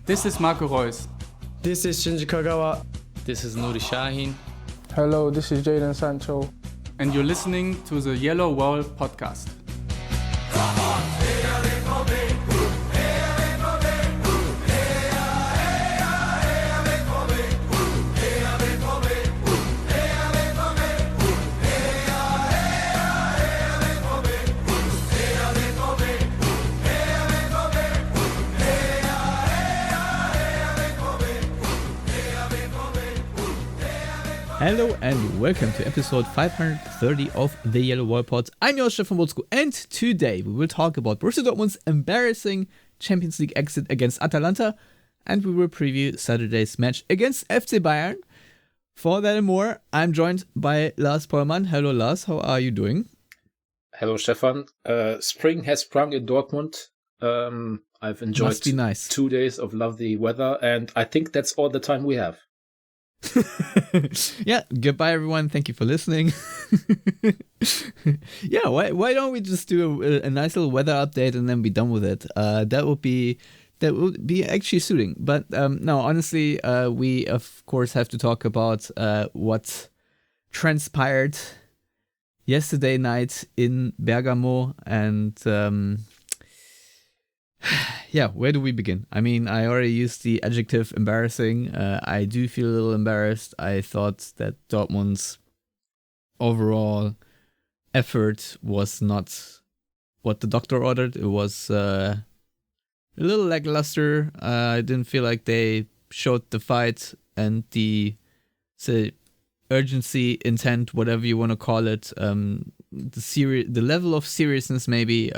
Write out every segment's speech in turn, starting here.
This is Marco Reus. This is Shinji Kagawa. This is Nuri Shahin. Hello, this is Jadon Sancho. And you're listening to the Yellowwallpod podcast. Hello and welcome to episode 530 of the Yellowwallpod. I'm your Stefan, and today we will talk about Borussia Dortmund's embarrassing Champions League exit against Atalanta, and we will preview Saturday's match against FC Bayern. For that and more, I'm joined by Lars Pollmann. Hello Lars, how are you doing? Hello Stefan. Spring has sprung in Dortmund. I've enjoyed Must be nice. 2 days of lovely weather, and I think that's all the time we have. Yeah, goodbye everyone. Thank you for listening. Yeah, why don't we just do a nice little weather update and then be done with it? That would be actually suiting. But no, honestly, we of course have to talk about what transpired yesterday night in Bergamo, and yeah, where do we begin? I mean, I already used the adjective embarrassing. I do feel a little embarrassed. I thought that Dortmund's overall effort was not what the doctor ordered. It was a little lackluster. I didn't feel like they showed the fight and the urgency, intent, whatever you want to call it, the level of seriousness maybe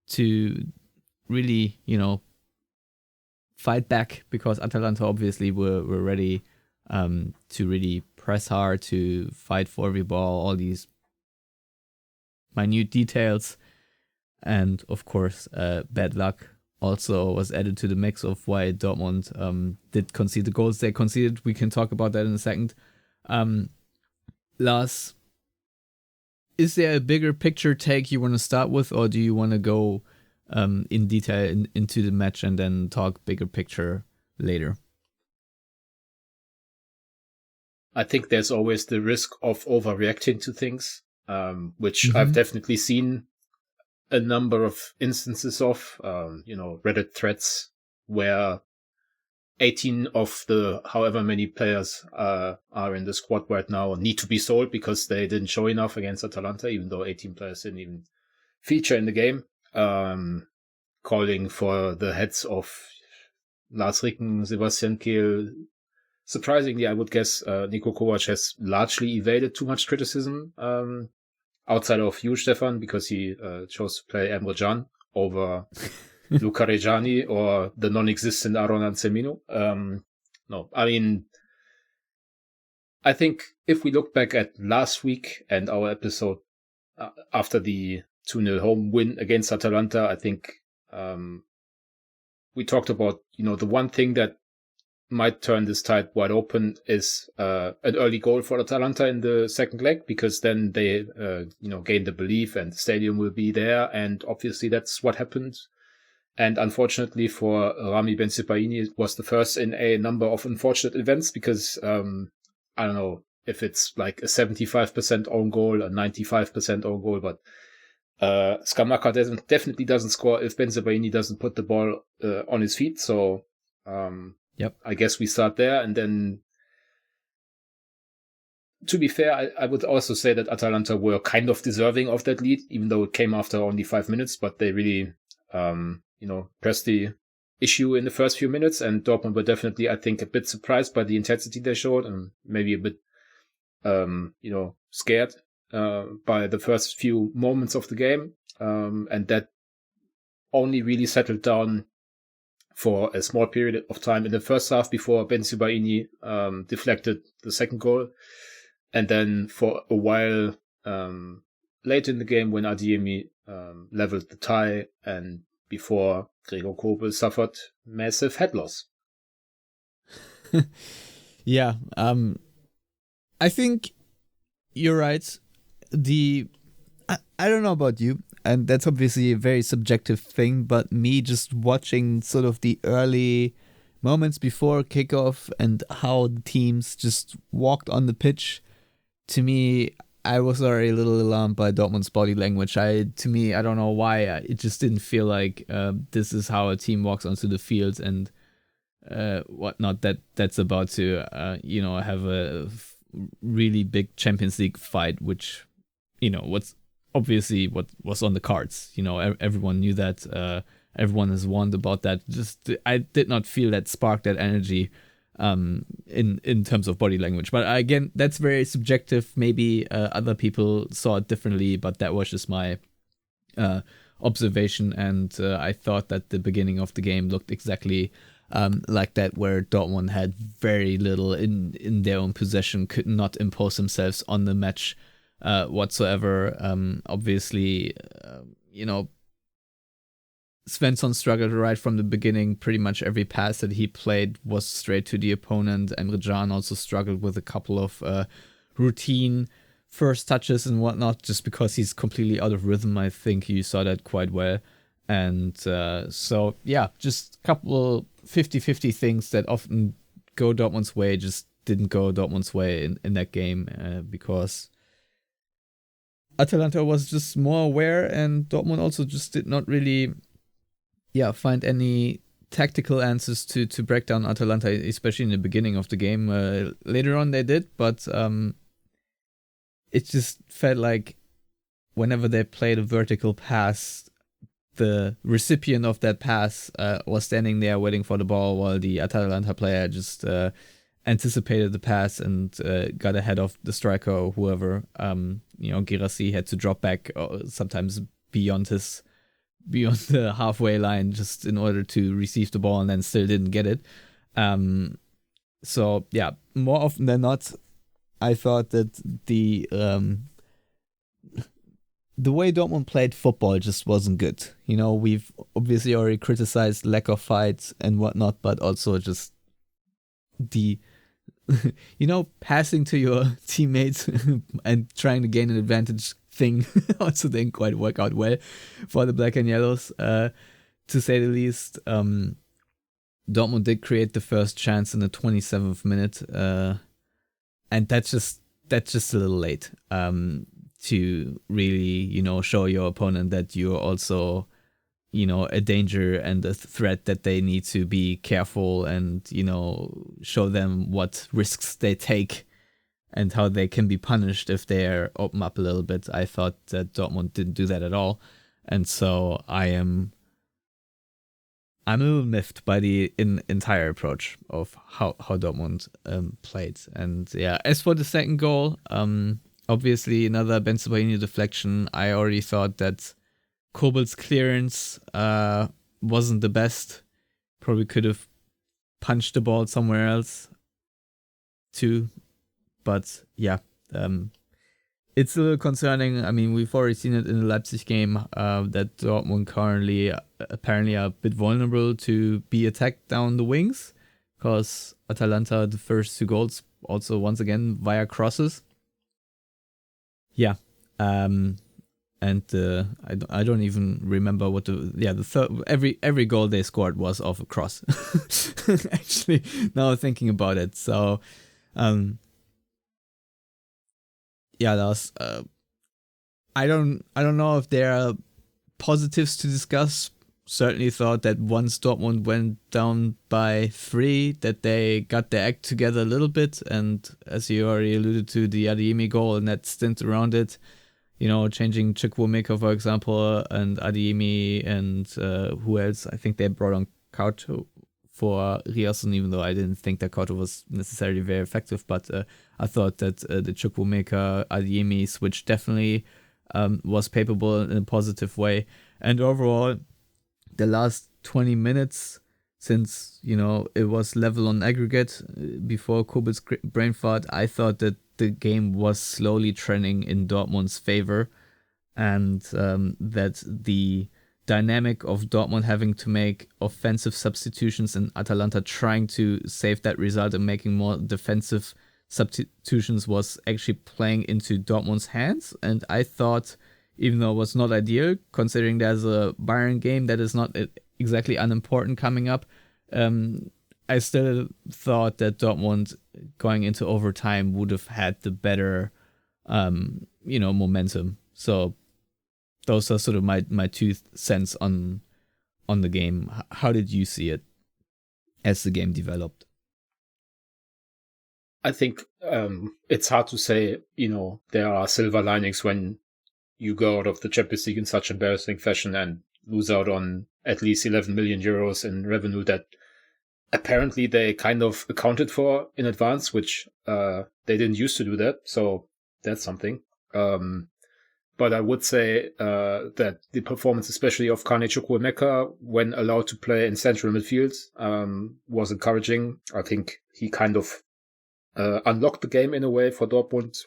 to really, fight back, because Atalanta obviously were ready to really press hard, to fight for every ball, all these minute details. And of course, bad luck also was added to the mix of why Dortmund did concede the goals they conceded. We can talk about that in a second. Lars, is there a bigger picture take you want to start with, or do you want to go in detail into the match and then talk bigger picture later? I think there's always the risk of overreacting to things, which I've definitely seen a number of instances of, Reddit threads where 18 of the however many players are in the squad right now need to be sold because they didn't show enough against Atalanta, even though 18 players didn't even feature in the game. Calling for the heads of Lars Ricken, Sebastian Kehl. Surprisingly, I would guess Niko Kovac has largely evaded too much criticism outside of you, Stefan, because he chose to play Emre Can over Luca Reggiani or the non-existent Aaron Anselmino. No, I mean, I think if we look back at last week and our episode after the 2-0 home win against Atalanta, I think we talked about, the one thing that might turn this tide wide open is an early goal for Atalanta in the second leg, because then they, gain the belief and the stadium will be there. And obviously that's what happened. And unfortunately for Rami Bensebaini, it was the first in a number of unfortunate events, because I don't know if it's like a 75% own goal, a 95% own goal, but Scamacca definitely doesn't score if Bensebaini doesn't put the ball on his feet. So yep. I guess we start there. And then, to be fair, I would also say that Atalanta were kind of deserving of that lead, even though it came after only 5 minutes. But they really, pressed the issue in the first few minutes. And Dortmund were definitely, I think, a bit surprised by the intensity they showed, and maybe a bit, scared by the first few moments of the game, and that only really settled down for a small period of time in the first half before Bensebaini deflected the second goal, and then for a while late in the game when Adeyemi leveled the tie, and before Gregor Kobel suffered massive head loss. Yeah, I think you're right. I don't know about you. and that's obviously a very subjective thing, but me just watching sort of the early moments before kickoff and how the teams just walked on the pitch, to me, I was already a little alarmed by Dortmund's body language. I don't know why, it just didn't feel like this is how a team walks onto the field and whatnot. That's about to have a really big Champions League fight, which what's obviously what was on the cards. Everyone knew that. Everyone has warned about that. Just I did not feel that spark, that energy in terms of body language. But again, that's very subjective. Maybe other people saw it differently, but that was just my observation. And I thought that the beginning of the game looked exactly like that, where Dortmund had very little in their own possession, could not impose themselves on the match whatsoever. Obviously, Svensson struggled right from the beginning. Pretty much every pass that he played was straight to the opponent. Emre Can also struggled with a couple of routine first touches and whatnot, just because he's completely out of rhythm. I think you saw that quite well. And so, yeah, just a couple 50-50 things that often go Dortmund's way just didn't go Dortmund's way in that game because Atalanta was just more aware, and Dortmund also just did not really find any tactical answers to break down Atalanta, especially in the beginning of the game. Later on they did, but it just felt like whenever they played a vertical pass, the recipient of that pass was standing there waiting for the ball, while the Atalanta player just anticipated the pass and got ahead of the striker or whoever. Guirassy had to drop back sometimes beyond the halfway line just in order to receive the ball, and then still didn't get it. So yeah, more often than not, I thought that the way Dortmund played football just wasn't good. We've obviously already criticized lack of fights and whatnot, but also just the passing to your teammates and trying to gain an advantage thing also didn't quite work out well for the black and yellows, to say the least. Dortmund did create the first chance in the 27th minute, and that's just a little late to really show your opponent that you're also a danger and a threat, that they need to be careful, and show them what risks they take and how they can be punished if they open up a little bit. I thought that Dortmund didn't do that at all, and so I'm a little miffed by the entire approach of how Dortmund played. And yeah, as for the second goal, obviously another Bensebaini deflection. I already thought that Kobel's clearance wasn't the best. Probably could have punched the ball somewhere else too. But yeah, it's a little concerning. I mean, we've already seen it in the Leipzig game that Dortmund currently apparently are a bit vulnerable to be attacked down the wings, because Atalanta, the first two goals, also once again via crosses. Yeah, and I don't even remember what the third, every goal they scored was off a cross. Actually, now thinking about it, so yeah, that was I don't know if there are positives to discuss. Certainly thought that once Dortmund went down by 3, that they got their act together a little bit, and as you already alluded to, the Adeyemi goal and that stint around it, changing Chukwuemeka, for example, and Adeyemi, and who else? I think they brought on Couto for Riasson, even though I didn't think that Couto was necessarily very effective, but I thought that the Chukwuemeka Adeyemi switch definitely was capable in a positive way. And overall, the last 20 minutes, since it was level on aggregate before Kobel's brain fart, I thought that the game was slowly trending in Dortmund's favor, and that the dynamic of Dortmund having to make offensive substitutions and Atalanta trying to save that result and making more defensive substitutions was actually playing into Dortmund's hands. And I thought even though it was not ideal, considering there's a Bayern game that is not exactly unimportant coming up. I still thought that Dortmund going into overtime would have had the better, momentum. So those are sort of my 2 cents on the game. How did you see it as the game developed? I think it's hard to say, there are silver linings when you go out of the Champions League in such embarrassing fashion and lose out on at least 11 million euros in revenue that apparently they kind of accounted for in advance, which they didn't used to do that. So that's something. But I would say that the performance, especially of Kane Chukwuemeka, when allowed to play in central midfield, was encouraging. I think he kind of unlocked the game in a way for Dortmund,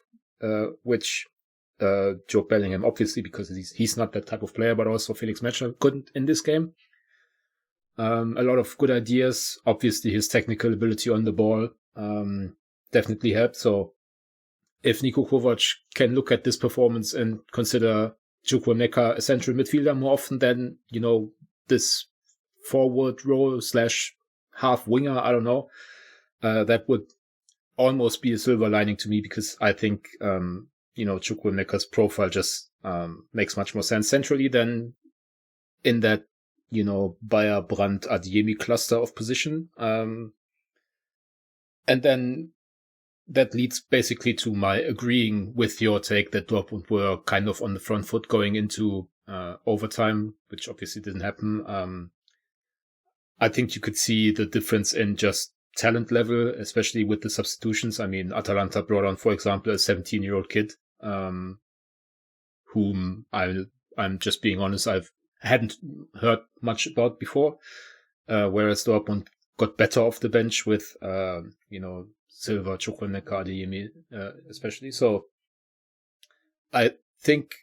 which Joe Bellingham, obviously, because he's not that type of player, but also Felix Metscher couldn't in this game. A lot of good ideas. Obviously, his technical ability on the ball definitely helped. So if Niko Kovac can look at this performance and consider Chukwuemeka a central midfielder more often than, this forward role / half winger, I don't know, that would almost be a silver lining to me, because I think, Chukwuemeka's profile just makes much more sense centrally than in that, Bayer, Brandt, Adeyemi cluster of position. And then that leads basically to my agreeing with your take that Dortmund were kind of on the front foot going into overtime, which obviously didn't happen. I think you could see the difference in just talent level, especially with the substitutions. I mean, Atalanta brought on, for example, a 17-year-old kid, whom I'm just being honest, I hadn't heard much about before, whereas Dortmund got better off the bench with, Silva, Chukwuemeka, Adeyemi, especially. So I think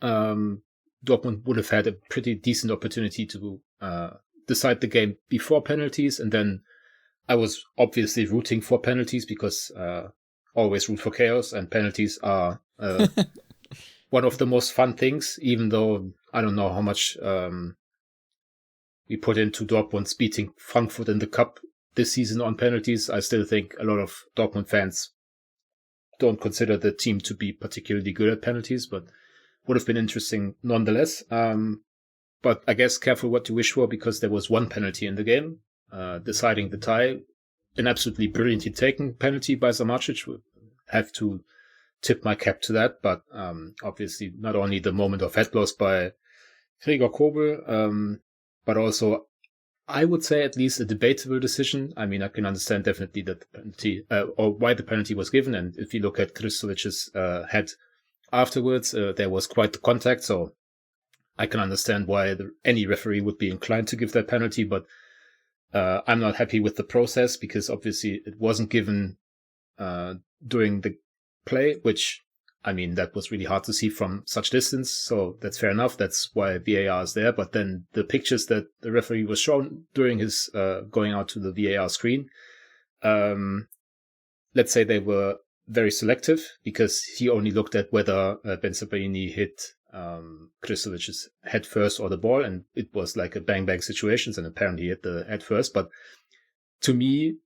Dortmund would have had a pretty decent opportunity to decide the game before penalties, and then I was obviously rooting for penalties because always root for chaos, and penalties are one of the most fun things, even though I don't know how much we put into Dortmund's beating Frankfurt in the Cup this season on penalties. I still think a lot of Dortmund fans don't consider the team to be particularly good at penalties, but would have been interesting nonetheless. But I guess careful what you wish for, because there was one penalty in the game, deciding the tie. An absolutely brilliantly taken penalty by Samacic. Would have to tip my cap to that, but obviously not only the moment of head loss by Gregor Kobel, but also I would say at least a debatable decision. I mean, I can understand definitely that the penalty, or why the penalty was given. And if you look at Kristovic's head afterwards, there was quite the contact. So I can understand why any referee would be inclined to give that penalty. But I'm not happy with the process, because obviously it wasn't given during the play, which, I mean, that was really hard to see from such distance. So that's fair enough. That's why VAR is there. But then the pictures that the referee was shown during his going out to the VAR screen, let's say they were very selective, because he only looked at whether Bensebaini hit Kristovic's head first or the ball, and it was like a bang-bang situation, and apparently he hit the head first. But to me,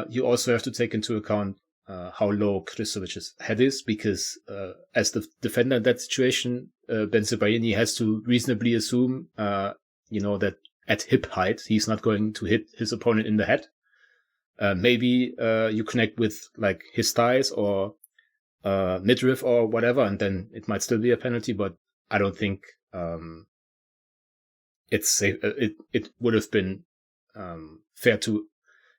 you also have to take into account how low Kristovic's head is, because as the defender in that situation, Bensebaini has to reasonably assume, that at hip height, he's not going to hit his opponent in the head. Maybe you connect with like his thighs or midriff or whatever, and then it might still be a penalty, but I don't think it's safe. It would have been fair to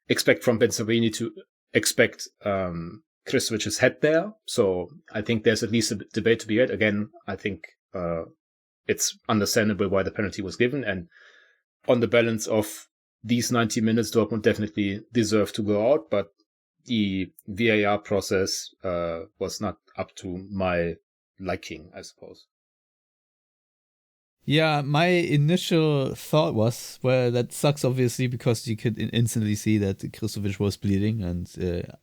expect from Bensebaini to expect Kristovic's head there. So I think there's at least a debate to be had. Again, I think it's understandable why the penalty was given. And on the balance of these 90 minutes, Dortmund definitely deserved to go out. But the VAR process was not up to my liking, I suppose. Yeah, my initial thought was, well, that sucks, obviously, because you could instantly see that Kristovic was bleeding, and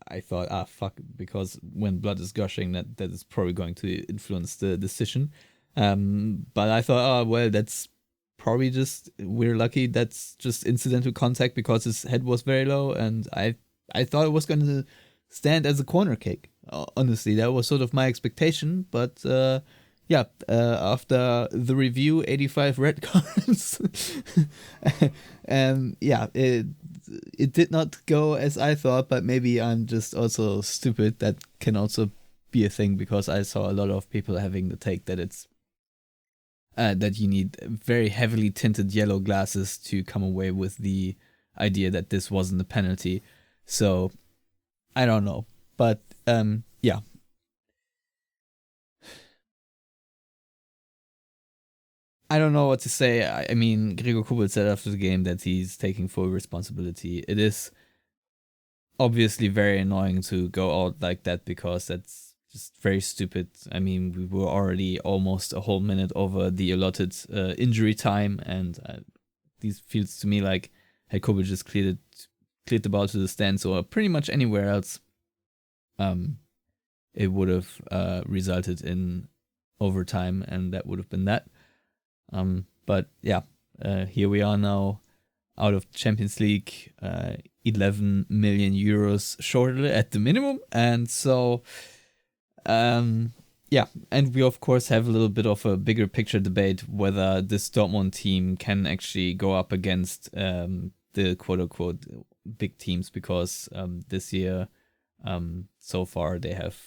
I thought, fuck, because when blood is gushing, that is probably going to influence the decision. But I thought, oh, well, that's probably just, we're lucky that's just incidental contact because his head was very low, and I thought it was going to stand as a corner kick. Honestly, that was sort of my expectation, but after the review, 85 red cards, it did not go as I thought, but maybe I'm just also stupid. That can also be a thing, because I saw a lot of people having the take that it's that you need very heavily tinted yellow glasses to come away with the idea that this wasn't a penalty. So I don't know, but yeah. I don't know what to say. I mean, Gregor Kobel said after the game that he's taking full responsibility. It is obviously very annoying to go out like that, because that's just very stupid. I mean, we were already almost a whole minute over the allotted injury time, and these feels to me like had Kobel just cleared the ball to the stands or pretty much anywhere else, it would have resulted in overtime, and that would have been that. But yeah, here we are now, out of Champions League, 11 million euros short at the minimum, and so and we of course have a little bit of a bigger picture debate whether this Dortmund team can actually go up against the quote unquote big teams, because this year so far they have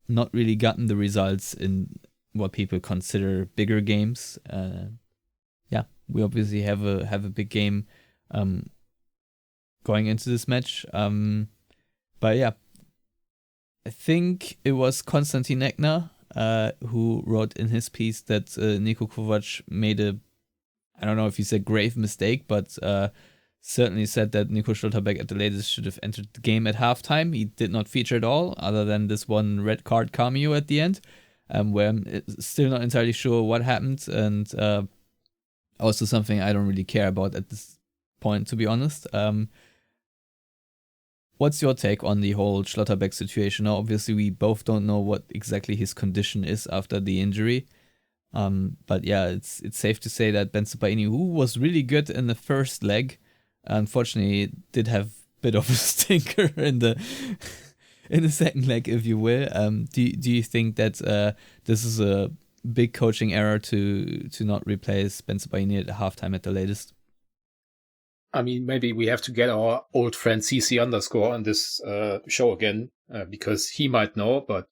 not really gotten the results in what people consider bigger games. We obviously have a big game going into this match. But yeah, I think it was Konstantin Eckner who wrote in his piece that Niko Kovac made I don't know if he said grave mistake, but certainly said that Nico Schlotterbeck at the latest should have entered the game at halftime. He did not feature at all, other than this one red card cameo at the end, where I'm still not entirely sure what happened, and also something I don't really care about at this point, to be honest. What's your take on the whole Schlotterbeck situation? Now, obviously, we both don't know what exactly his condition is after the injury. But yeah, it's safe to say that Bensebaini, who was really good in the first leg, unfortunately did have a bit of a stinker in the second leg, if you will. Do you think that this is a big coaching error to not replace Bensebaini at halftime at the latest? I mean, maybe we have to get our old friend CC underscore on this show again, because he might know, but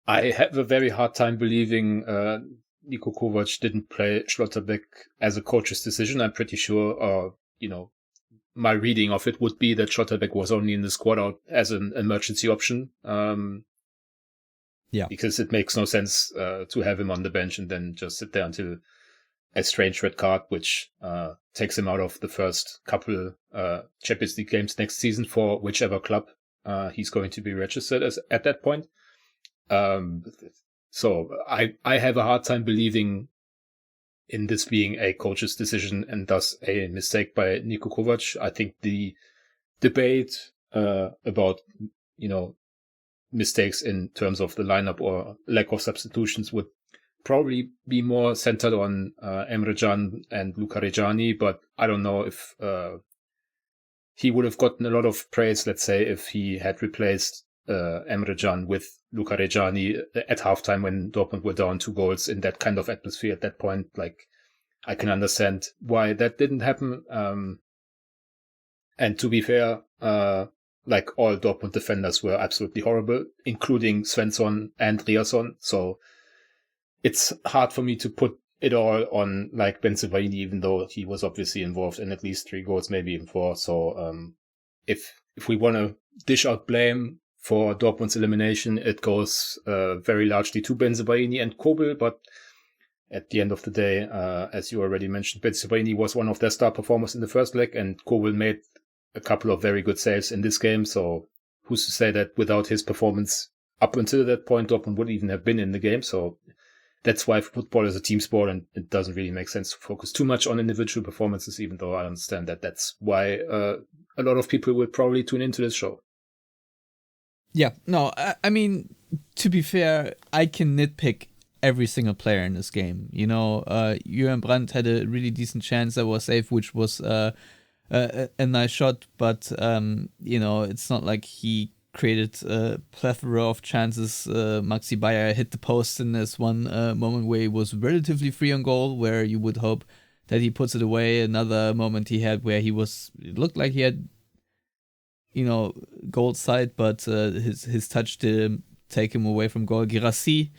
I have a very hard time believing Niko Kovac didn't play Schlotterbeck as a coach's decision. I'm pretty sure, my reading of it would be that Schlotterbeck was only in the squad out as an emergency option. Because it makes no sense to have him on the bench and then just sit there until a strange red card, which takes him out of the first couple Champions League games next season for whichever club he's going to be registered as at that point. So I have a hard time believing in this being a coach's decision and thus a mistake by Niko Kovac. I think the debate about, mistakes in terms of the lineup or lack of substitutions would probably be more centered on Emre Can and Luka Rejani, but I don't know if he would have gotten a lot of praise, let's say, if he had replaced Emre Can with Luka Rejani at halftime when Dortmund were down 2 goals in that kind of atmosphere at that point. Like, I can understand why that didn't happen. And to be fair, like all Dortmund defenders were absolutely horrible, including Svensson and Riasson. So it's hard for me to put it all on like Bensebaini, even though he was obviously involved in at least 3 goals, maybe even 4. So if we want to dish out blame for Dortmund's elimination, it goes very largely to Bensebaini and Kobel. But at the end of the day, as you already mentioned, Bensebaini was one of their star performers in the first leg, and Kobel made a couple of very good saves in this game. So who's to say that without his performance up until that point, Dortmund would even have been in the game? So that's why football is a team sport, and it doesn't really make sense to focus too much on individual performances, even though I understand that that's why a lot of people will probably tune into this show. Yeah, no, I mean, to be fair, I can nitpick every single player in this game. You know, Julian Brandt had a really decent chance that was safe, which was a nice shot, but you know, it's not like he created a plethora of chances. Maxi Bayer hit the post in this one moment where he was relatively free on goal, where you would hope that he puts it away. Another moment he had where it looked like he had, you know, goal side, but his touch did take him away from goal. Girassi,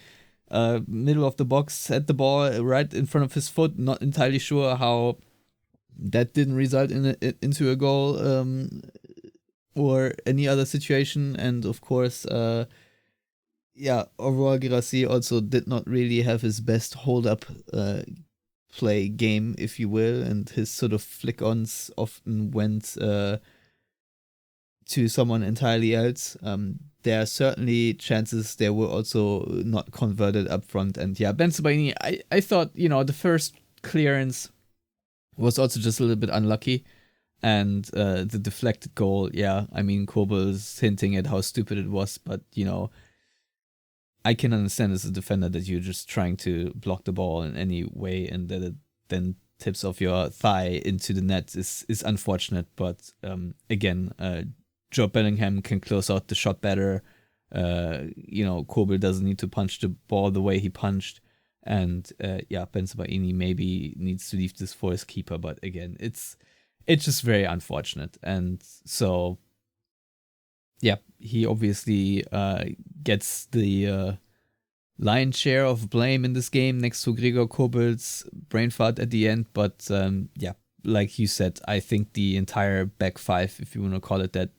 middle of the box, had the ball right in front of his foot. Not entirely sure how that didn't result into a goal or any other situation. And of course, overall Girassi also did not really have his best hold-up play game, if you will, and his sort of flick-ons often went to someone entirely else. There are certainly chances they were also not converted up front. And yeah, Ben Sebaini, I thought, you know, the first clearance was also just a little bit unlucky. And the deflected goal, yeah, I mean, Kobel's hinting at how stupid it was, but, you know, I can understand as a defender that you're just trying to block the ball in any way, and that it then tips off your thigh into the net is unfortunate. But again, Joe Bellingham can close out the shot better. You know, Kobel doesn't need to punch the ball the way he punched. And Ben Sebaini maybe needs to leave this for his keeper, but again, it's just very unfortunate. And so, yeah, he obviously gets the lion's share of blame in this game next to Gregor Kobel's brain fart at the end. But like you said, I think the entire back five, if you want to call it that,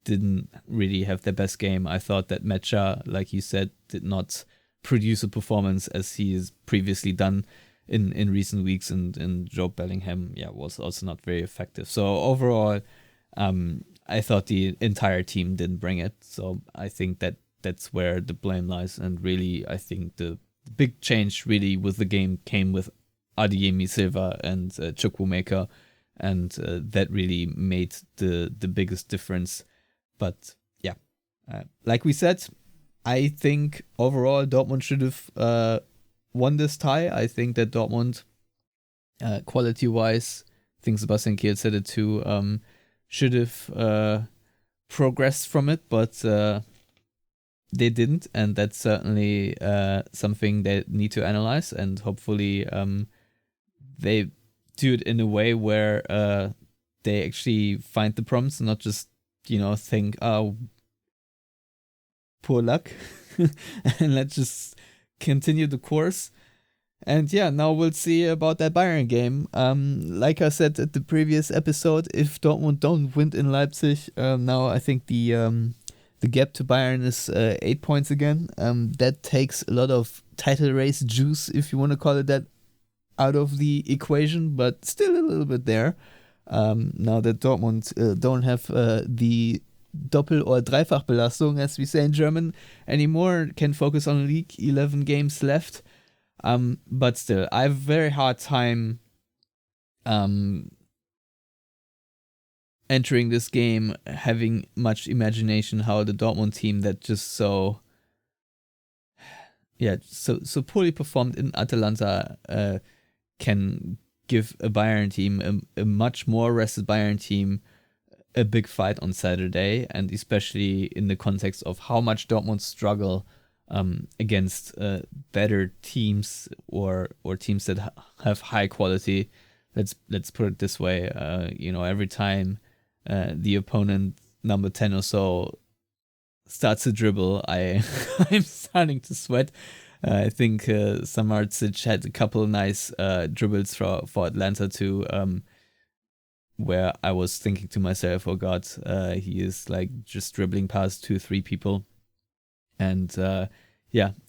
didn't really have their best game. I thought that Mecha, like you said, did not produce a performance as he has previously done in recent weeks, and Joe Bellingham was also not very effective. So overall, I thought the entire team didn't bring it. So I think that's where the blame lies. And really, I think the big change really with the game came with Adeyemi Silva and Chukwuemeka, and that really made the biggest difference. But yeah, like we said, I think overall Dortmund should have won this tie. I think that Dortmund, quality-wise, I think Sebastian Kehl said it too, should have progressed from it, but they didn't, and that's certainly something they need to analyze, and hopefully they do it in a way where they actually find the problems and not just, you know, think, oh, poor luck, and let's just continue the course. And yeah, now we'll see about that Bayern game. Like I said at the previous episode, if Dortmund don't win in Leipzig, now I think the gap to Bayern is 8 points again. That takes a lot of title race juice, if you want to call it that, out of the equation, but still a little bit there. Now that Dortmund don't have the Doppel- or Dreifachbelastung, as we say in German, anymore, can focus on league, 11 games left. But still, I have a very hard time entering this game having much imagination how the Dortmund team that just so poorly performed in Atalanta can give a Bayern team, a much more rested Bayern team, a big fight on Saturday, and especially in the context of how much Dortmund struggle against better teams or teams that have high quality. Let's put it this way. Every time the opponent number 10 or so starts to dribble, I'm starting to sweat. I think Samardzic had a couple of nice dribbles for Atlanta too, where I was thinking to myself, oh god, he is like just dribbling past 2-3 people. And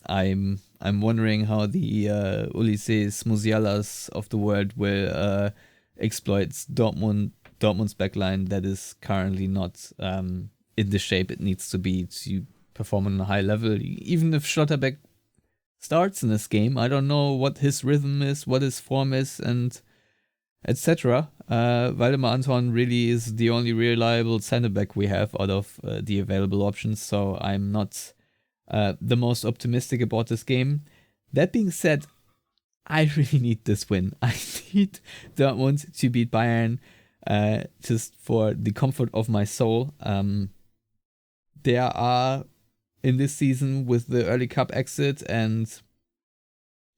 I'm wondering how the Ulises Musialas of the world will exploit Dortmund's backline that is currently not in the shape it needs to be to perform on a high level. Even if Schlotterbeck starts in this game, I don't know what his rhythm is, what his form is, and etc. Waldemar Anton really is the only reliable center back we have out of the available options, so I'm not the most optimistic about this game. That being said, I really need this win. I need Dortmund to beat Bayern just for the comfort of my soul. There are, in this season, with the early cup exit and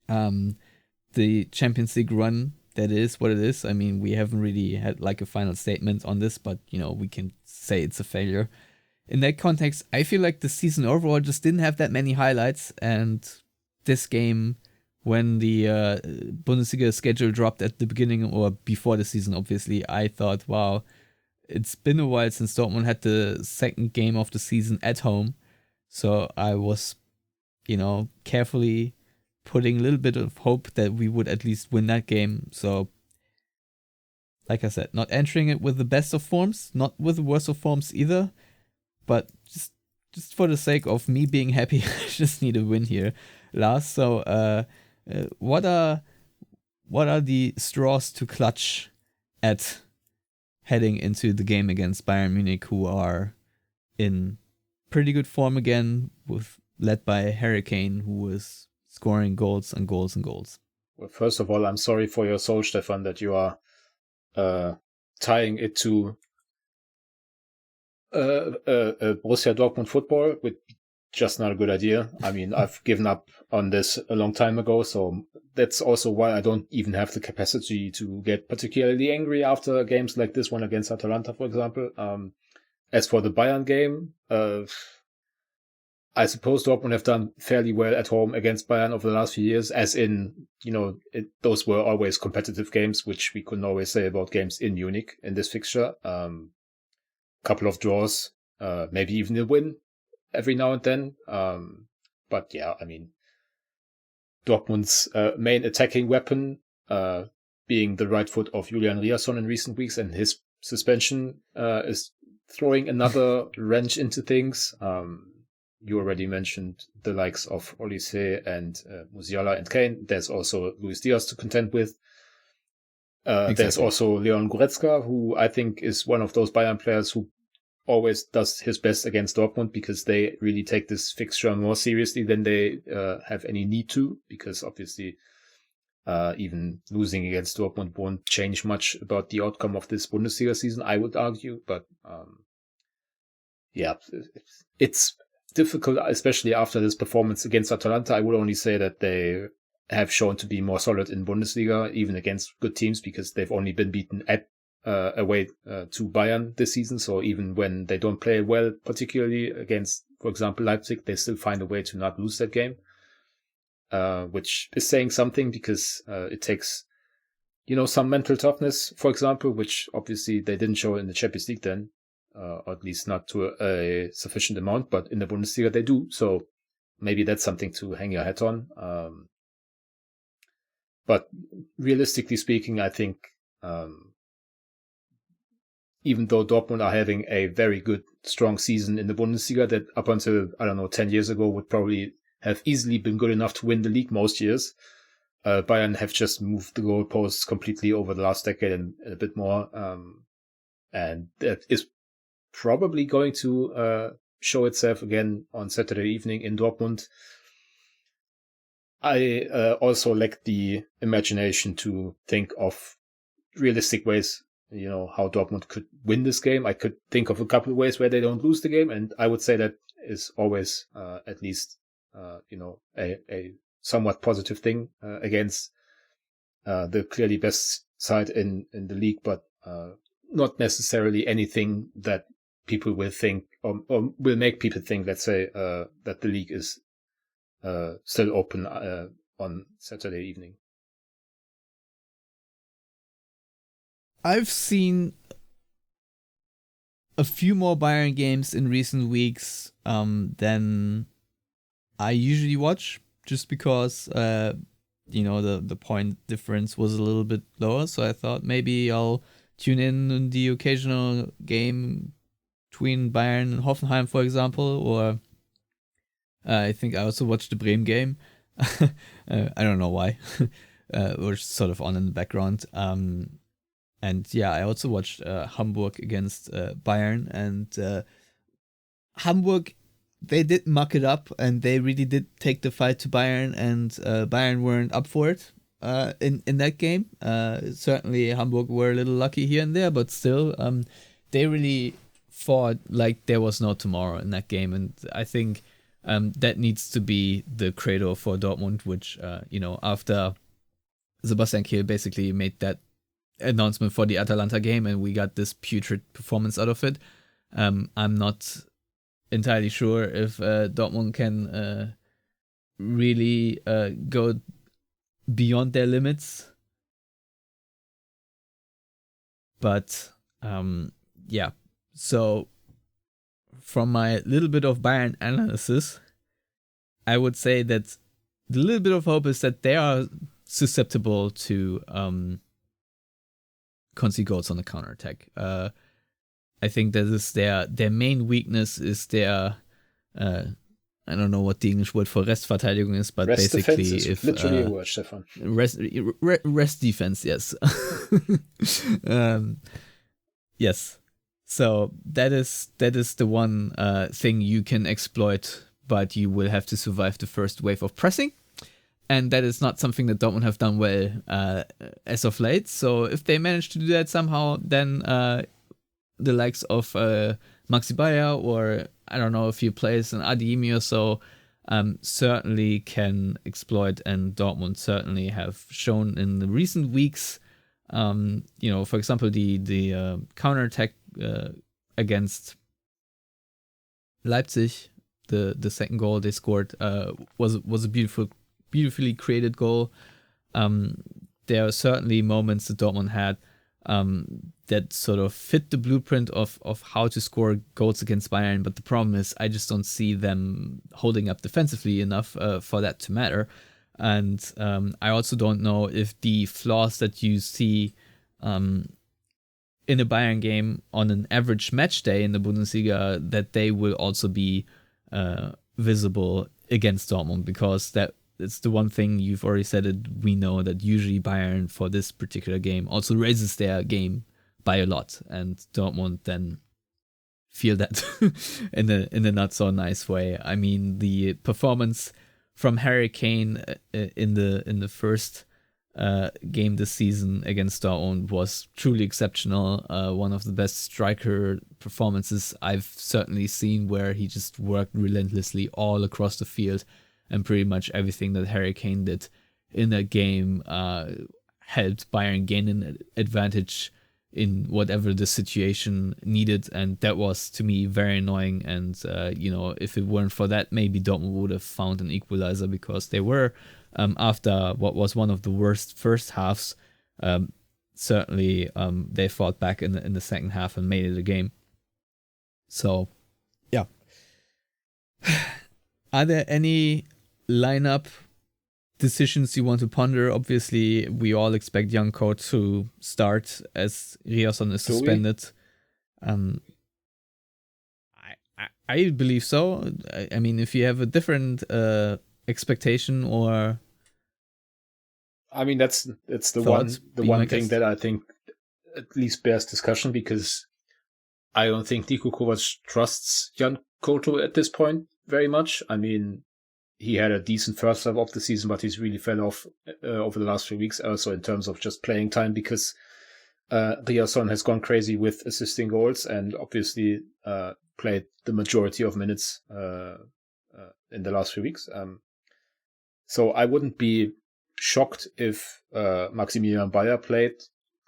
the Champions League run, that is what it is. I mean, we haven't really had like a final statement on this, but, we can say it's a failure. In that context, I feel like the season overall just didn't have that many highlights, and this game, when the Bundesliga schedule dropped at the beginning or before the season, obviously, I thought, wow, it's been a while since Dortmund had the second game of the season at home. So I was, carefully putting a little bit of hope that we would at least win that game. So, like I said, not entering it with the best of forms, not with the worst of forms either, but just for the sake of me being happy, I just need a win here, Lars. So, what are the straws to clutch at heading into the game against Bayern Munich, who are in pretty good form again, led by Harry Kane, who is scoring goals and goals and goals? Well, first of all, I'm sorry for your soul, Stefan, that you are tying it to Borussia Dortmund football, which just not a good idea. I mean, I've given up on this a long time ago, so that's also why I don't even have the capacity to get particularly angry after games like this one against Atalanta, for example. As for the Bayern game, I suppose Dortmund have done fairly well at home against Bayern over the last few years, as in, those were always competitive games, which we couldn't always say about games in Munich in this fixture. Couple of draws, maybe even a win every now and then. But yeah, I mean, Dortmund's main attacking weapon being the right foot of Julian Riasson in recent weeks, and his suspension is throwing another wrench into things. You already mentioned the likes of Olise and Musiala and Kane. There's also Luis Diaz to contend with. Exactly. There's also Leon Goretzka, who I think is one of those Bayern players who always does his best against Dortmund, because they really take this fixture more seriously than they have any need to, because obviously even losing against Dortmund won't change much about the outcome of this Bundesliga season, I would argue. But yeah, it's difficult, especially after this performance against Atalanta. I would only say that they have shown to be more solid in Bundesliga, even against good teams, because they've only been beaten away to Bayern this season. So even when they don't play well, particularly against, for example, Leipzig, they still find a way to not lose that game, which is saying something, because it takes, some mental toughness, for example, which obviously they didn't show in the Champions League then, or at least not to a sufficient amount, but in the Bundesliga they do. So maybe that's something to hang your hat on. But realistically speaking, I think even though Dortmund are having a very good, strong season in the Bundesliga that up until, 10 years ago would probably have easily been good enough to win the league most years, Bayern have just moved the goalposts completely over the last decade and a bit more. And that is probably going to show itself again on Saturday evening in Dortmund. I also lack the imagination to think of realistic ways, how Dortmund could win this game. I could think of a couple of ways where they don't lose the game, and I would say that is always at least a somewhat positive thing against the clearly best side in the league, but not necessarily anything that people will think or will make people think, let's say, that the league is still open on Saturday evening. I've seen a few more Bayern games in recent weeks than I usually watch, just because the point difference was a little bit lower. So I thought maybe I'll tune in on the occasional game between Bayern and Hoffenheim, for example, or I think I also watched the Bremen game. I don't know why. We're sort of on in the background. And yeah, I also watched Hamburg against Bayern. And Hamburg, they did muck it up, and they really did take the fight to Bayern, and Bayern weren't up for it in that game. Certainly Hamburg were a little lucky here and there, but still, they really fought like there was no tomorrow in that game, and I think that needs to be the credo for Dortmund, which, after Sebastian Kehl basically made that announcement for the Atalanta game and we got this putrid performance out of it. I'm not entirely sure if Dortmund can really go beyond their limits. But so from my little bit of Bayern analysis, I would say that the little bit of hope is that they are susceptible to concede goals on the counterattack. I think that is their main weakness is their I don't know what the English word for Restverteidigung is, but rest basically defense is literally a word, Stefan. Rest defense, yes. Yes. So that is the one thing you can exploit, but you will have to survive the first wave of pressing. And that is not something that Dortmund have done well as of late. So if they manage to do that somehow, then the likes of Maxi Bayer, or I don't know if he plays an Adeyemi or so, certainly can exploit. And Dortmund certainly have shown in the recent weeks, for example, the counterattack against Leipzig, the second goal they scored was a beautifully created goal. There are certainly moments that Dortmund had that sort of fit the blueprint of how to score goals against Bayern, but the problem is I just don't see them holding up defensively enough for that to matter. And I also don't know if the flaws that you see in a Bayern game on an average match day in the Bundesliga, that they will also be visible against Dortmund, because it's the one thing you've already said it. We know that usually Bayern for this particular game also raises their game by a lot, and Dortmund then feel that in a not so nice way. I mean, the performance from Harry Kane in the first game this season against Dortmund was truly exceptional. One of the best striker performances I've certainly seen, where he just worked relentlessly all across the field. And pretty much everything that Harry Kane did in that game helped Bayern gain an advantage in whatever the situation needed. And that was, to me, very annoying. And, if it weren't for that, maybe Dortmund would have found an equalizer, because they were, after what was one of the worst first halves, certainly they fought back in the second half and made it a game. So, yeah. Are there any lineup decisions you want to ponder? Obviously, we all expect Janko to start as Riasson is suspended. I believe so. I mean, if you have a different expectation, or I mean, that's the one thing that I think at least bears discussion, because I don't think Niko Kovac trusts Jan Koto at this point very much. I mean, he had a decent first half of the season, but he's really fell off over the last few weeks, also in terms of just playing time, because Riasson has gone crazy with assisting goals and obviously played the majority of minutes in the last few weeks. So I wouldn't be shocked if Maximilian Bayer played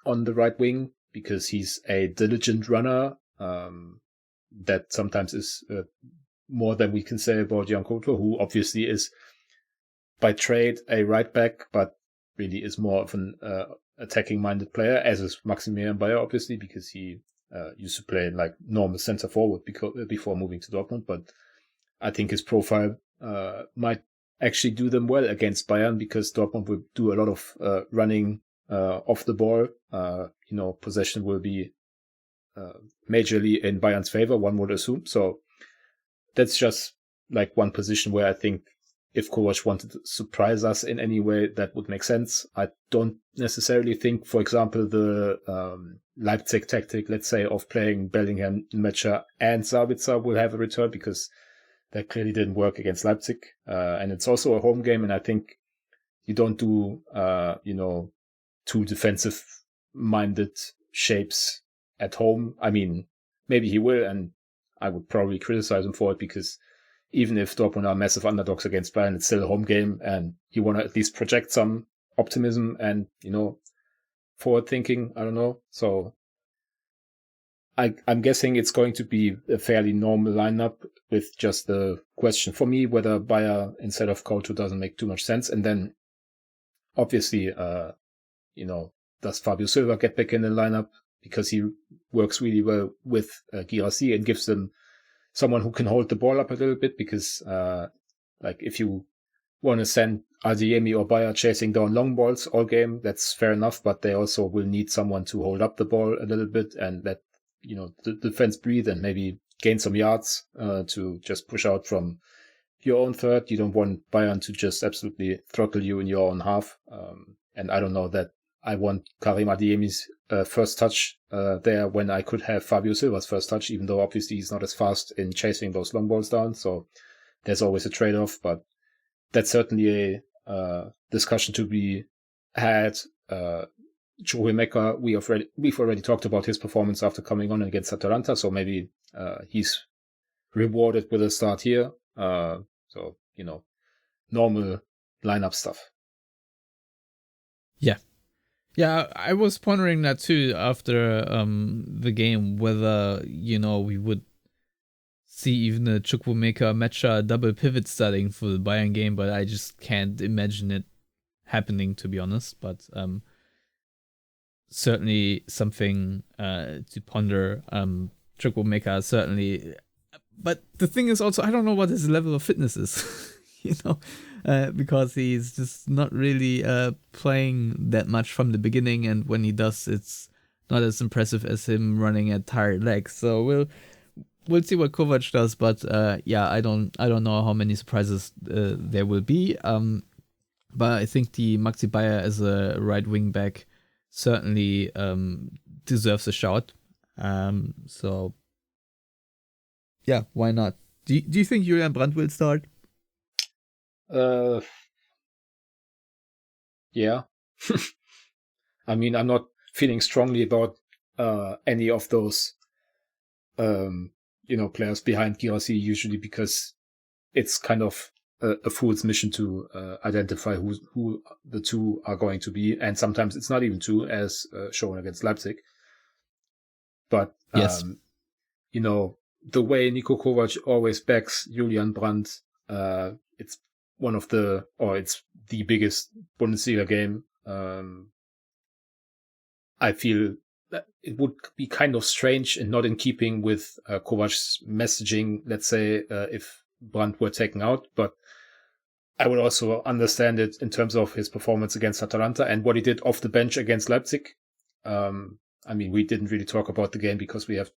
on the right wing, because he's a diligent runner. That sometimes is more than we can say about Jan Koto, who obviously is by trade a right back, but really is more of an attacking minded player, as is Maximilian Bayer, obviously, because he used to play like normal centre forward before moving to Dortmund. But I think his profile might actually do them well against Bayern, because Dortmund will do a lot of running off the ball. Possession will be majorly in Bayern's favor, one would assume. So that's just like one position where I think if Kovac wanted to surprise us in any way, that would make sense. I don't necessarily think, for example, the Leipzig tactic, let's say, of playing Bellingham, Mecha and Sabitzer will have a return, because that clearly didn't work against Leipzig. And it's also a home game, and I think you don't do, too defensive-minded shapes at home. I mean, maybe he will, and I would probably criticize him for it, because even if Dortmund are massive underdogs against Bayern, it's still a home game, and you want to at least project some optimism and, forward thinking. I don't know. So I'm guessing it's going to be a fairly normal lineup, with just the question for me whether Bayer instead of Couto doesn't make too much sense. And then obviously, does Fabio Silva get back in the lineup, because he works really well with Guirassy and gives them someone who can hold the ball up a little bit, because if you want to send Adeyemi or Bayer chasing down long balls all game, that's fair enough, but they also will need someone to hold up the ball a little bit and let the defense breathe and maybe gain some yards to just push out from your own third. You don't want Bayern to just absolutely throttle you in your own half. And I don't know that I want Karim Adeyemi's first touch there when I could have Fabio Silva's first touch, even though obviously he's not as fast in chasing those long balls down. So there's always a trade-off, but that's certainly a discussion to be had. Chukwuemeka, we've already talked about his performance after coming on against Atalanta, so maybe he's rewarded with a start here. Normal lineup stuff. Yeah, I was pondering that too after the game, whether, we would see even a Chukwuemeka Mecha double pivot starting for the Bayern game, but I just can't imagine it happening, to be honest. But certainly something to ponder. Chukwuemeka certainly, but the thing is also, I don't know what his level of fitness is, because he's just not really playing that much from the beginning, and when he does, it's not as impressive as him running at tired legs. So we'll see what Kovac does, but I don't know how many surprises there will be. But I think the Maxi Bayer as a right wing back certainly deserves a shout. So yeah, why not? Do you think Julian Brandt will start? Yeah. I mean, I'm not feeling strongly about any of those players behind Guirassy usually, because it's kind of a fool's mission to identify who the two are going to be, and sometimes it's not even two, as shown against Leipzig. But yes. The way Niko Kovac always backs Julian Brandt, it's it's the biggest Bundesliga game. I feel that it would be kind of strange and not in keeping with Kovac's messaging, let's say, if Brandt were taken out, but I would also understand it in terms of his performance against Atalanta and what he did off the bench against Leipzig. We didn't really talk about the game because we have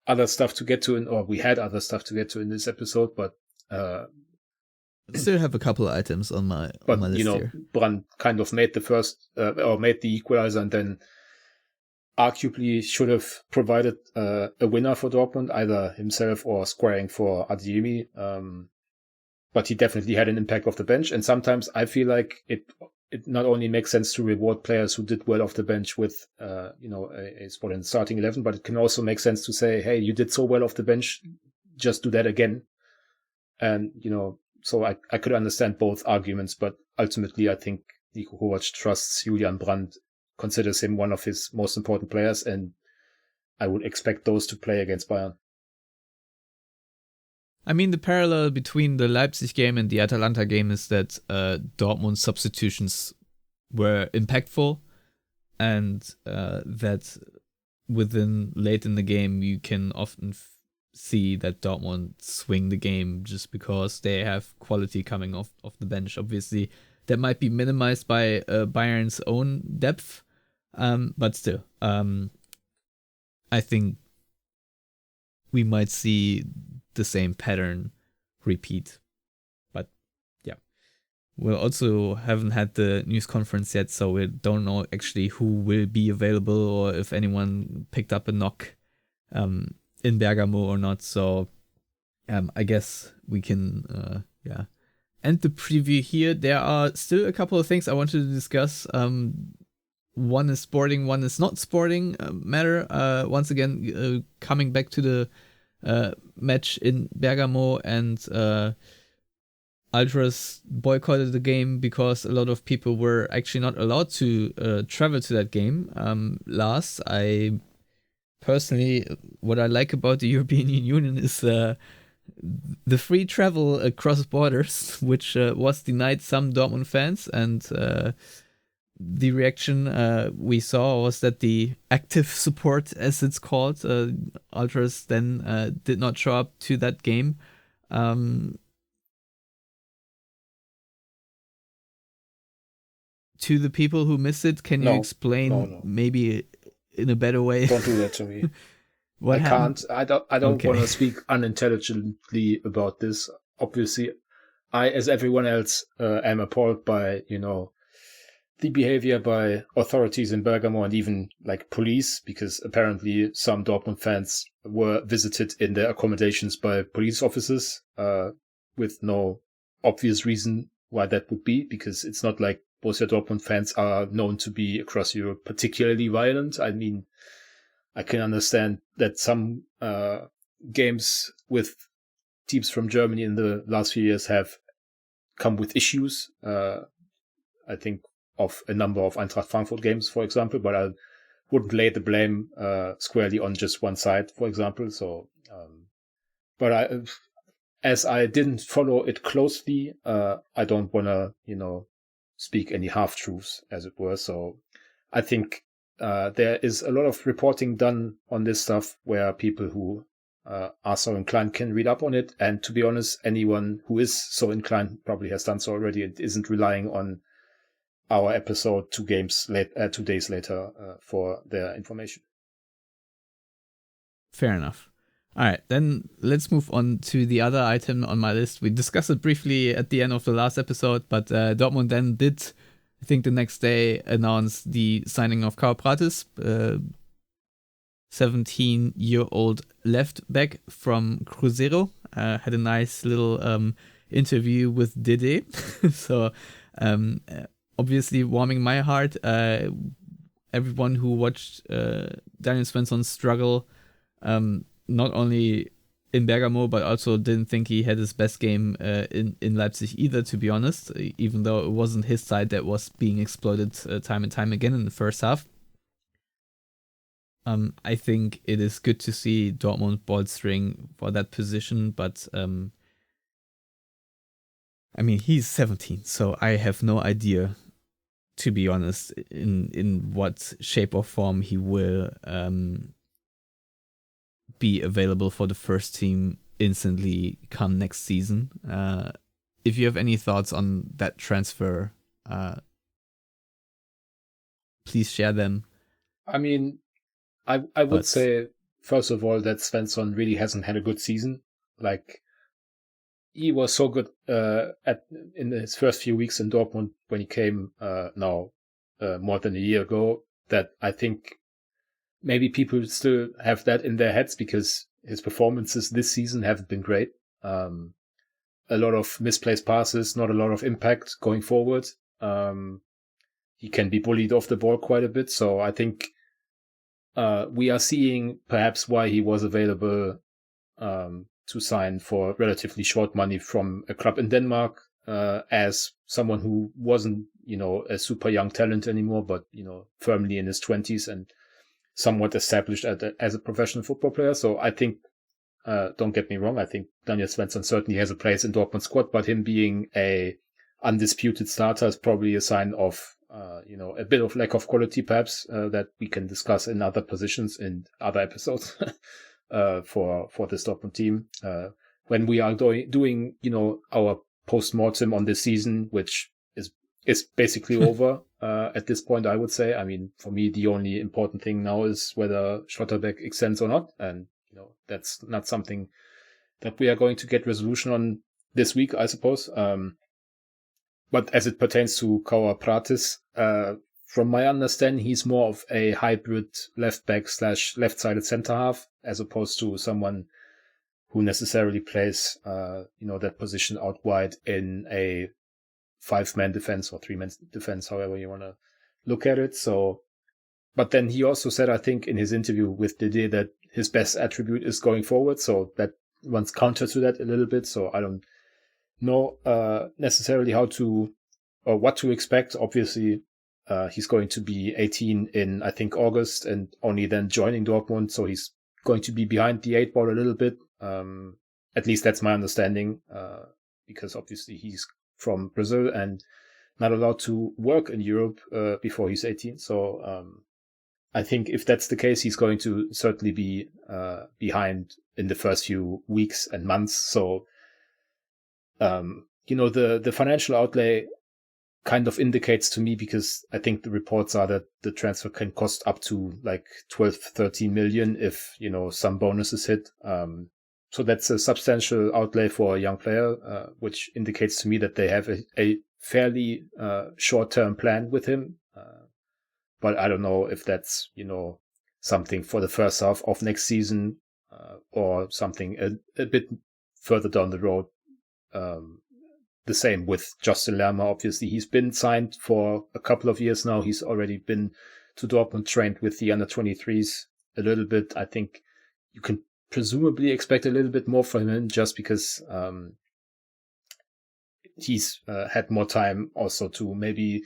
other stuff to get to, we had other stuff to get to in this episode, but I still have a couple of items on my list here. Brandt kind of made the first made the equalizer, and then arguably should have provided a winner for Dortmund, either himself or squaring for Adeyemi. But he definitely had an impact off the bench, and sometimes I feel like it not only makes sense to reward players who did well off the bench with a spot in the starting 11, but it can also make sense to say, hey, you did so well off the bench, just do that again. And so I could understand both arguments, but ultimately I think Niko Kovac trusts Julian Brandt, considers him one of his most important players, and I would expect those to play against Bayern. I mean, the parallel between the Leipzig game and the Atalanta game is that Dortmund's substitutions were impactful, and that late in the game you can often see that Dortmund swing the game just because they have quality coming off the bench. Obviously, that might be minimized by Bayern's own depth, but still, I think we might see the same pattern repeat. But yeah, we also haven't had the news conference yet, so we don't know actually who will be available or if anyone picked up a knock in Bergamo or not. So I guess we can end the preview here. There are still a couple of things I wanted to discuss. One is sporting, one is not sporting matter. Once again, coming back to the match in Bergamo, and Ultras boycotted the game because a lot of people were actually not allowed to travel to that game. Lars, I personally, what I like about the European Union is the free travel across borders, which was denied some Dortmund fans, and the reaction we saw was that the active support, as it's called, Ultras, then did not show up to that game. To the people who missed it, can you explain maybe in a better way? Don't do that to me. What happened? Can't. I don't want to speak unintelligently about this. Obviously, I, as everyone else, am appalled by, the behavior by authorities in Bergamo and even like police, because apparently some Dortmund fans were visited in their accommodations by police officers, with no obvious reason why that would be, because it's not like Borussia Dortmund fans are known to be across Europe particularly violent. I mean, I can understand that some games with teams from Germany in the last few years have come with issues. I think of a number of Eintracht Frankfurt games, for example, but I wouldn't lay the blame squarely on just one side, for example. So, as I didn't follow it closely, I don't want to, speak any half-truths, as it were. So I think there is a lot of reporting done on this stuff where people who are so inclined can read up on it. And to be honest, anyone who is so inclined probably has done so already and isn't relying on our episode 2 days later for their information. Fair enough. All right, then let's move on to the other item on my list. We discussed it briefly at the end of the last episode, but Dortmund then did, I think the next day, announce the signing of Kaua Prates, 17-year-old left back from Cruzeiro. Had a nice little interview with Dede. So obviously warming my heart. Everyone who watched Daniel Svensson struggle, not only in Bergamo, but also didn't think he had his best game in Leipzig either, to be honest, even though it wasn't his side that was being exploited time and time again in the first half. I think it is good to see Dortmund bolstering for that position, but he's 17, so I have no idea, to be honest, in what shape or form he will be available for the first team instantly come next season. If you have any thoughts on that transfer, please share them. I mean, I would say, first of all, that Svensson really hasn't had a good season. Like, he was so good in his first few weeks in Dortmund when he came more than a year ago, that I think maybe people still have that in their heads because his performances this season haven't been great. A lot of misplaced passes, not a lot of impact going forward. He can be bullied off the ball quite a bit. So I think we are seeing perhaps why he was available to sign for relatively short money from a club in Denmark, as someone who wasn't, a super young talent anymore, but, firmly in his 20s and somewhat established as a professional football player. So I think, don't get me wrong, I think Daniel Svensson certainly has a place in Dortmund's squad, but him being a undisputed starter is probably a sign of, a bit of lack of quality, perhaps, that we can discuss in other positions in other episodes for this Dortmund team. When we are doing, our post-mortem on this season, which is basically over at this point, I would say. I mean, for me, the only important thing now is whether Schlotterbeck extends or not. And, that's not something that we are going to get resolution on this week, I suppose. But as it pertains to Kaua Prates, from my understanding, he's more of a hybrid left back / left-sided center half, as opposed to someone who necessarily plays, that position out wide in a 5-man defense or 3-man defense, however you want to look at it. So, but then he also said, I think in his interview with Didier, that his best attribute is going forward. So that runs counter to that a little bit. So I don't know necessarily how to or what to expect. Obviously, he's going to be 18 in, I think, August, and only then joining Dortmund. So he's going to be behind the 8 ball a little bit. At least that's my understanding, because obviously he's from Brazil and not allowed to work in Europe before he's 18. So I think if that's the case, he's going to certainly be behind in the first few weeks and months. So, the financial outlay kind of indicates to me, because I think the reports are that the transfer can cost up to like 12, 13 million if, some bonuses hit. So that's a substantial outlay for a young player, which indicates to me that they have a fairly short-term plan with him. But I don't know if that's, something for the first half of next season or something a bit further down the road. The same with Justin Lerma. Obviously, he's been signed for a couple of years now. He's already been to Dortmund, trained with the under-23s a little bit. I think you can presumably expect a little bit more from him, just because he's had more time also to maybe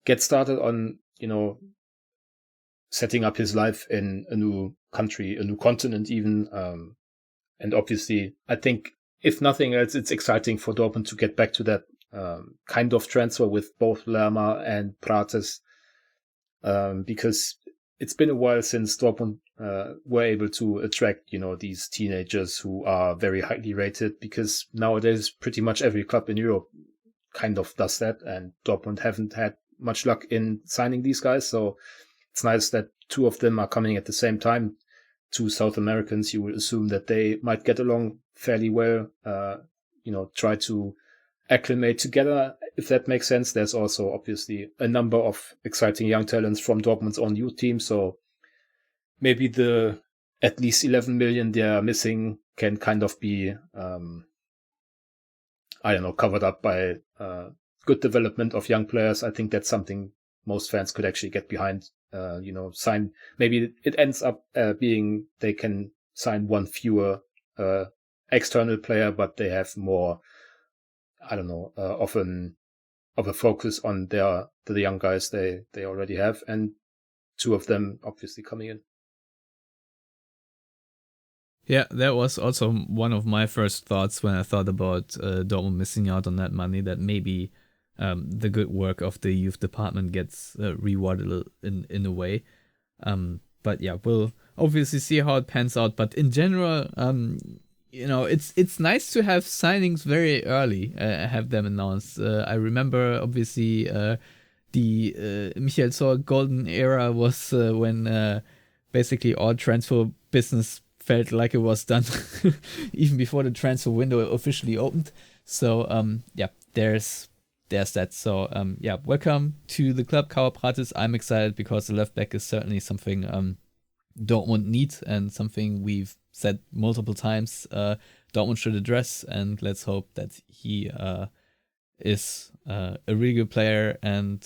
get started on, setting up his life in a new country, a new continent even. And obviously, I think if nothing else, it's exciting for Dortmund to get back to that kind of transfer with both Lerma and Prates, because it's been a while since Dortmund were able to attract, these teenagers who are very highly rated, because nowadays pretty much every club in Europe kind of does that, and Dortmund haven't had much luck in signing these guys. So it's nice that 2 of them are coming at the same time. 2 South Americans, you would assume that they might get along fairly well, try to acclimate together, if that makes sense. There's also obviously a number of exciting young talents from Dortmund's own youth team. So maybe the at least 11 million they are missing can kind of be, covered up by good development of young players. I think that's something most fans could actually get behind. Sign, maybe it ends up being they can sign 1 fewer external player, but they have more, of a focus on the young guys they already have, and 2 of them obviously coming in. Yeah, that was also one of my first thoughts when I thought about Dortmund missing out on that money, that maybe the good work of the youth department gets rewarded in a way. But yeah, we'll obviously see how it pans out. But in general, it's nice to have signings very early, have them announced. I remember obviously the Michael Zorc golden era was when basically all transfer business felt like it was done even before the transfer window officially opened. So there's that. So welcome to the club, Kaua Prates. I'm excited because the left back is certainly something Dortmund needs, and something we've said multiple times Dortmund should address, and let's hope that he is a really good player and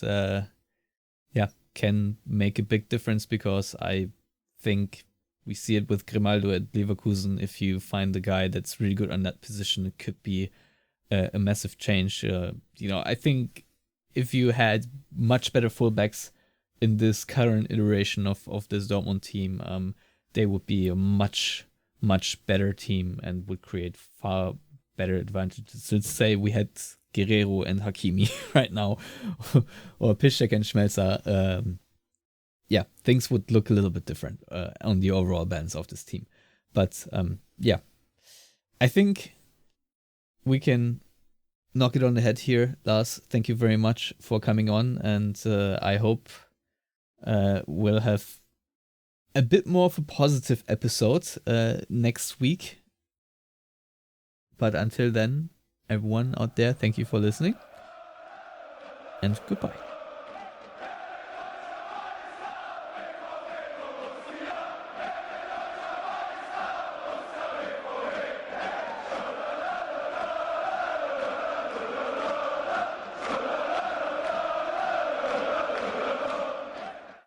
can make a big difference, because I think we see it with Grimaldo at Leverkusen. If you find the guy that's really good on that position, it could be a massive change. I think if you had much better fullbacks in this current iteration of this Dortmund team, they would be a much, much better team and would create far better advantages. Let's say we had Guerrero and Hakimi right now, or Piszczek and Schmelzer. Things would look a little bit different on the overall balance of this team. But I think we can knock it on the head here. Lars, thank you very much for coming on, and I hope we'll have a bit more of a positive episode next week. But until then, everyone out there, thank you for listening, and goodbye.